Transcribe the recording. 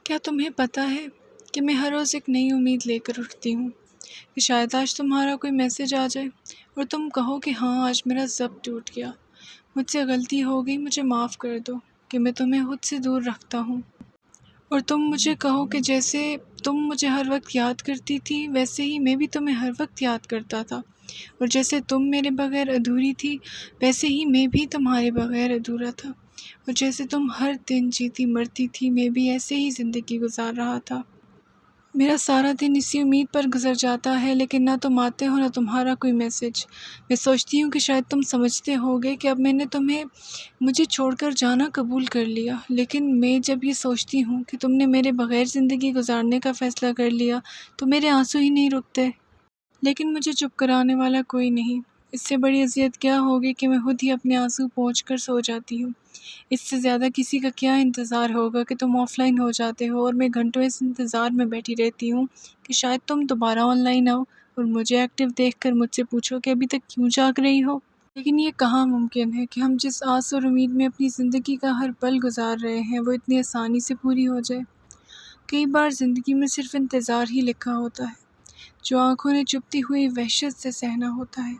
کیا تمہیں پتہ ہے کہ میں ہر روز ایک نئی امید لے کر اٹھتی ہوں کہ شاید آج تمہارا کوئی میسج آ جائے اور تم کہو کہ ہاں آج میرا ضبط ٹوٹ گیا، مجھ سے غلطی ہو گئی، مجھے معاف کر دو کہ میں تمہیں خود سے دور رکھتا ہوں، اور تم مجھے کہو کہ جیسے تم مجھے ہر وقت یاد کرتی تھی ویسے ہی میں بھی تمہیں ہر وقت یاد کرتا تھا، اور جیسے تم میرے بغیر ادھوری تھی ویسے ہی میں بھی تمہارے بغیر ادھورا تھا، اور جیسے تم ہر دن جیتی مرتی تھی میں بھی ایسے ہی زندگی گزار رہا تھا۔ میرا سارا دن اسی امید پر گزر جاتا ہے، لیکن نہ تم آتے ہو نہ تمہارا کوئی میسج۔ میں سوچتی ہوں کہ شاید تم سمجھتے ہوگے کہ اب میں نے تمہیں مجھے چھوڑ کر جانا قبول کر لیا، لیکن میں جب یہ سوچتی ہوں کہ تم نے میرے بغیر زندگی گزارنے کا فیصلہ کر لیا تو میرے آنسو ہی نہیں رکتے۔ لیکن مجھے چپ کرانے والا کوئی نہیں۔ اس سے بڑی اذیت کیا ہوگی کہ میں خود ہی اپنے آنسو پونچھ کر سو جاتی ہوں۔ اس سے زیادہ کسی کا کیا انتظار ہوگا کہ تم آف لائن ہو جاتے ہو، اور میں گھنٹوں اس انتظار میں بیٹھی رہتی ہوں کہ شاید تم دوبارہ آن لائن آؤ اور مجھے ایکٹیو دیکھ کر مجھ سے پوچھو کہ ابھی تک کیوں جاگ رہی ہو۔ لیکن یہ کہاں ممکن ہے کہ ہم جس آس اور امید میں اپنی زندگی کا ہر پل گزار رہے ہیں وہ اتنی آسانی سے پوری ہو جائے۔ کئی بار زندگی میں صرف انتظار ہی لکھا ہوتا ہے، جو آنکھوں نے چپتی ہوئی وحشت سے سہنا ہوتا ہے۔